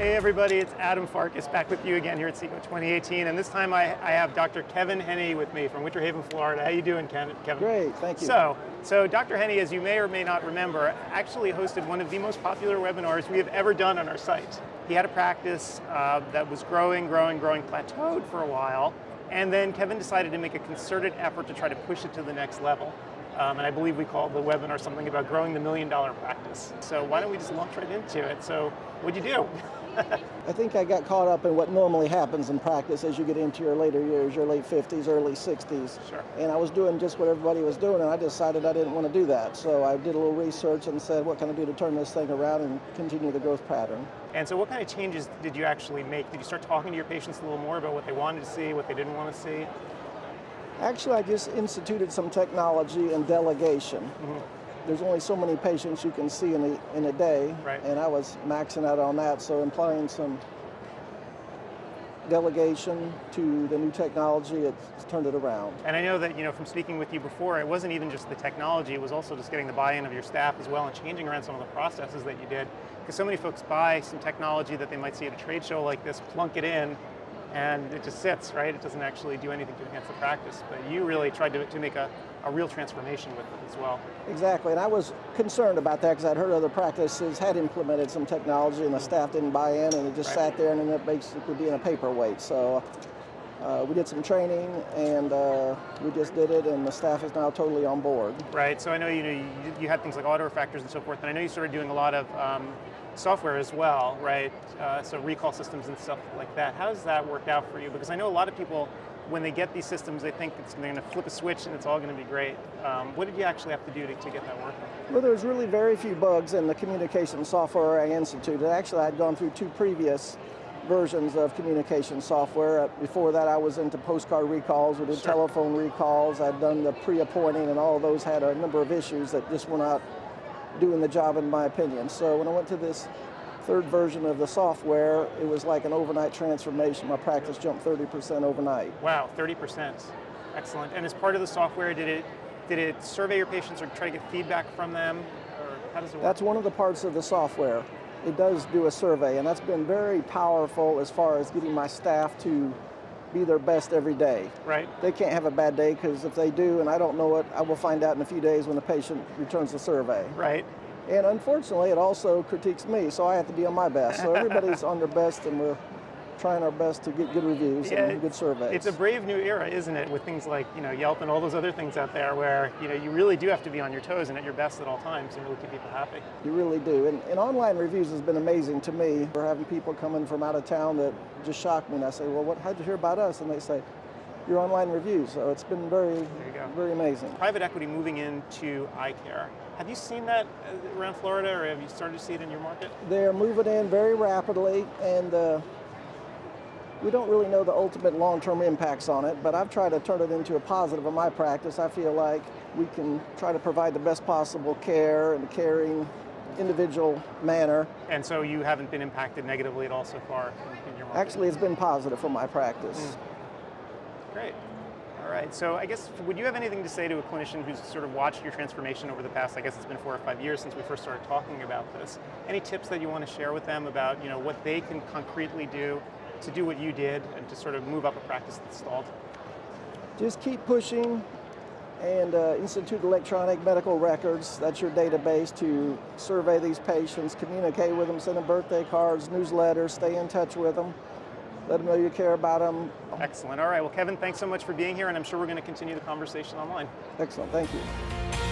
Hey everybody, it's Adam Farkas back with you again here at SECO 2018, and this time I have Dr. Kevin Henne with me from Winter Haven, Florida. How you doing, Kevin? Great, thank you. So Dr. Henne, as you may or may not remember, actually hosted one of the most popular webinars we have ever done on our site. He had a practice that was growing, plateaued for a while, and then Kevin decided to make a concerted effort to try to push it to the next level. And I believe we called the webinar something about growing the $1 million practice. So why don't we just launch right into it? So what'd you do? I think I got caught up in what normally happens in practice as you get into your later years, your late 50s, early 60s. Sure. And I was doing just what everybody was doing, and I decided I didn't want to do that. So I did a little research and said, what can I do to turn this thing around and continue the growth pattern? And so what kind of changes did you actually make? Did you start talking to your patients a little more about what they wanted to see, what they didn't want to see? Actually, I just instituted some technology and delegation. Mm-hmm. There's only so many patients you can see in a day, right. And I was maxing out on that, so implying some delegation to the new technology, it's turned it around. And I know that, from speaking with you before, it wasn't even just the technology, it was also just getting the buy-in of your staff as well and changing around some of the processes that you did. Because so many folks buy some technology that they might see at a trade show like this, plunk it in, and it just sits, right? It doesn't actually do anything to enhance the practice. But you really tried to make a real transformation with it as well. Exactly, and I was concerned about that because I'd heard other practices had implemented some technology and the staff didn't buy in, and it just sat there and ended up basically being a paperweight. So we did some training, and we just did it, and the staff is now totally on board. Right, so I know you had things like auto refactors and so forth, and I know you started doing a lot of software as well, right? So recall systems and stuff like that. How does that work out for you? Because I know a lot of people, when they get these systems, they think they're going to flip a switch and it's all going to be great. What did you actually have to do to get that working? Well, there's really very few bugs in the communication software I instituted. Actually, I'd gone through 2 previous versions of communication software. Before that, I was into postcard recalls. We did telephone recalls. I'd done the pre-appointing, and all of those had a number of issues that just were not doing the job, in my opinion. So when I went to this 3rd version of the software, it was like an overnight transformation. My practice jumped 30% overnight. Wow, 30%. Excellent. And as part of the software, did it survey your patients or try to get feedback from them? Or how does it work? That's one of the parts of the software. It does do a survey, and that's been very powerful as far as getting my staff to be their best every day. Right. They can't have a bad day, because if they do and I don't know it, I will find out in a few days when the patient returns the survey. Right. And unfortunately, it also critiques me, so I have to be on my best. So everybody's on their best, and we're trying our best to get good reviews and good surveys. It's a brave new era, isn't it, with things like Yelp and all those other things out there where you really do have to be on your toes and at your best at all times and really keep people happy. You really do. And online reviews has been amazing to me. We're having people coming from out of town that just shock me, and I say, well, how'd you hear about us? And they say, your online reviews. So it's been very amazing. Private equity moving into eye care. Have you seen that around Florida, or have you started to see it in your market? They're moving in very rapidly, and we don't really know the ultimate long-term impacts on it, but I've tried to turn it into a positive in my practice. I feel like we can try to provide the best possible care in a caring, individual manner. And so you haven't been impacted negatively at all so far in your market? Actually, it's been positive for my practice. Great. All right, so I guess, would you have anything to say to a clinician who's sort of watched your transformation over the past, I guess it's been 4 or 5 years since we first started talking about this. Any tips that you want to share with them about what they can concretely do to do what you did and to sort of move up a practice that's stalled? Just keep pushing and institute electronic medical records. That's your database to survey these patients, communicate with them, send them birthday cards, newsletters, stay in touch with them. Let them know you care about them. Excellent. All right. Well, Kevin, thanks so much for being here, and I'm sure we're going to continue the conversation online. Excellent. Thank you.